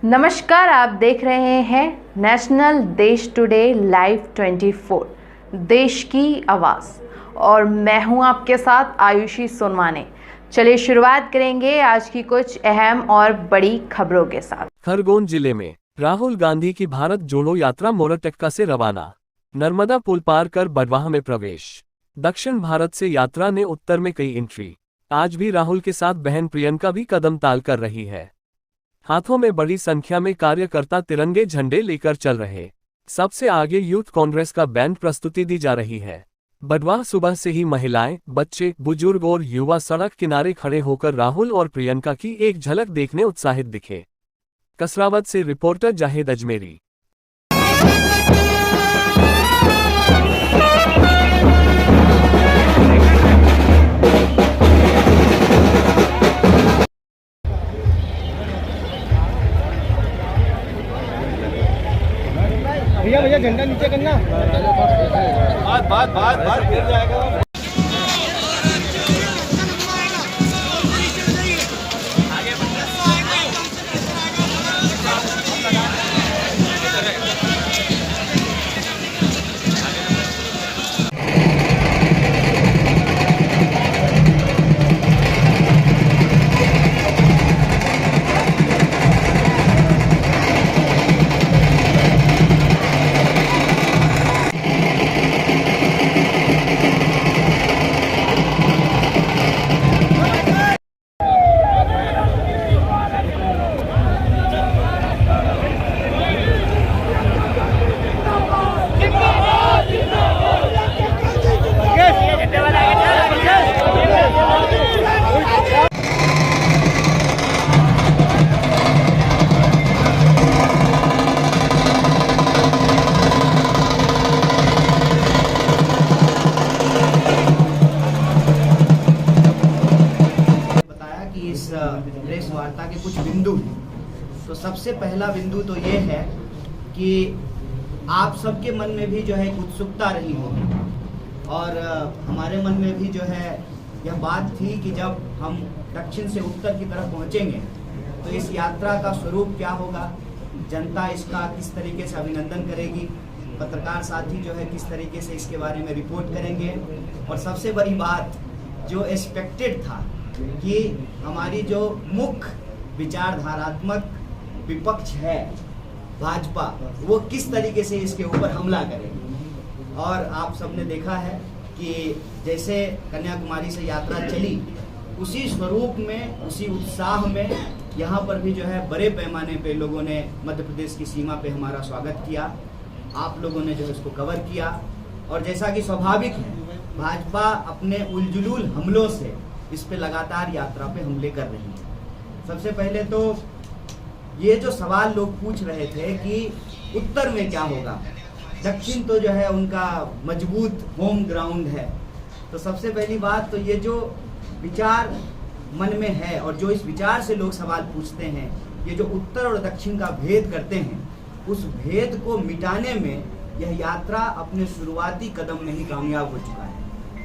नमस्कार, आप देख रहे हैं नेशनल देश टुडे लाइव 24 देश की आवाज़ और मैं हूं आपके साथ आयुषी सोनवाने। चलिए शुरुआत करेंगे आज की कुछ अहम और बड़ी खबरों के साथ। खरगोन जिले में राहुल गांधी की भारत जोड़ो यात्रा मोरटक्का से रवाना। नर्मदा पुल पार कर बडवाह में प्रवेश। दक्षिण भारत से यात्रा ने उत्तर में कई एंट्री। आज भी राहुल के साथ बहन प्रियंका भी कदम ताल कर रही है। हाथों में बड़ी संख्या में कार्यकर्ता तिरंगे झंडे लेकर चल रहे। सबसे आगे यूथ कांग्रेस का बैंड प्रस्तुति दी जा रही है। बडवाह सुबह से ही महिलाएं, बच्चे, बुजुर्ग और युवा सड़क किनारे खड़े होकर राहुल और प्रियंका की एक झलक देखने उत्साहित दिखे। कसरावद से रिपोर्टर जाहिद अजमेरी। भैया भैया झंडा नीचे करना। बात गिर जाएगा। प्रेस वार्ता के कुछ बिंदु हैं। तो सबसे पहला बिंदु तो ये है कि आप सबके मन में भी जो है एक उत्सुकता रही होगी और हमारे मन में भी जो है यह बात थी कि जब हम दक्षिण से उत्तर की तरफ पहुंचेंगे तो इस यात्रा का स्वरूप क्या होगा, जनता इसका किस तरीके से अभिनंदन करेगी, पत्रकार साथी जो है किस तरीके से इसके बारे में रिपोर्ट करेंगे। और सबसे बड़ी बात जो एक्सपेक्टेड था कि हमारी जो मुख्य विचारधारात्मक विपक्ष है भाजपा, वो किस तरीके से इसके ऊपर हमला करेगी। और आप सबने देखा है कि जैसे कन्याकुमारी से यात्रा चली उसी स्वरूप में, उसी उत्साह में यहाँ पर भी जो है बड़े पैमाने पे लोगों ने मध्य प्रदेश की सीमा पे हमारा स्वागत किया। आप लोगों ने जो है इसको कवर किया और जैसा कि स्वाभाविक है भाजपा अपने उलझुल हमलों से इस पे लगातार यात्रा पे हमले कर रही है। सबसे पहले तो ये जो सवाल लोग पूछ रहे थे कि उत्तर में क्या होगा, दक्षिण तो जो है उनका मजबूत होम ग्राउंड है। तो सबसे पहली बात तो ये जो विचार मन में है और जो इस विचार से लोग सवाल पूछते हैं, ये जो उत्तर और दक्षिण का भेद करते हैं, उस भेद को मिटाने में यह यात्रा अपने शुरुआती कदम में ही कामयाब हो चुका है।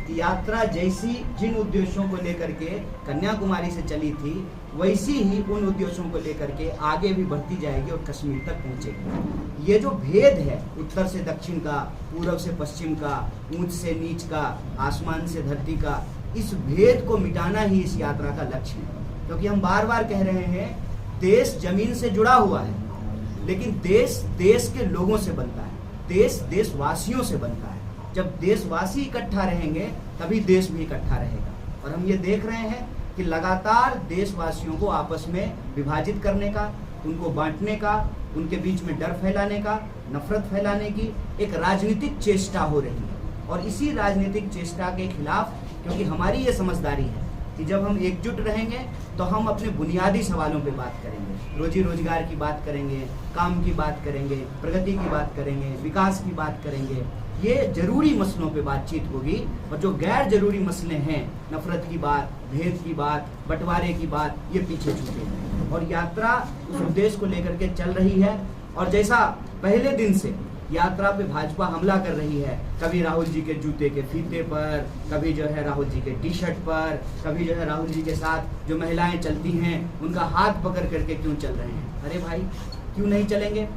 कि यात्रा जैसी जिन उद्देश्यों को लेकर के कन्याकुमारी से चली थी वैसी ही उन उद्देश्यों को लेकर के आगे भी बढ़ती जाएगी और कश्मीर तक पहुंचेगी। ये जो भेद है उत्तर से दक्षिण का, पूर्व से पश्चिम का, ऊंच से नीच का, आसमान से धरती का, इस भेद को मिटाना ही इस यात्रा का लक्ष्य है। क्योंकि हम बार बार कह रहे हैं देश जमीन से जुड़ा हुआ है, लेकिन देश देश के लोगों से बनता है, देश देशवासियों से बनता है। जब देशवासी इकट्ठा रहेंगे तभी देश भी इकट्ठा रहेगा। और हम ये देख रहे हैं कि लगातार देशवासियों को आपस में विभाजित करने का, उनको बांटने का, उनके बीच में डर फैलाने का, नफरत फैलाने की एक राजनीतिक चेष्टा हो रही है। और इसी राजनीतिक चेष्टा के खिलाफ, क्योंकि हमारी ये समझदारी है कि जब हम एकजुट रहेंगे तो हम अपने बुनियादी सवालों पे बात करेंगे, रोजी रोजगार की बात करेंगे, काम की बात करेंगे, प्रगति की बात करेंगे, विकास की बात करेंगे। ये जरूरी मसलों पे बातचीत होगी और जो गैर जरूरी मसले हैं, नफरत की बात, भेद की बात, बंटवारे की बात, ये पीछे छूटेंगे। और यात्रा उस उद्देश्य को लेकर के चल रही है। और जैसा पहले दिन से यात्रा पे भाजपा हमला कर रही है, कभी राहुल जी के जूते के फीते पर, कभी जो है राहुल जी के टी शर्ट पर, कभी जो है राहुल जी के साथ जो महिलाएं चलती हैं उनका हाथ पकड़ करके क्यों चल रहे हैं? अरे भाई क्यों नहीं चलेंगे?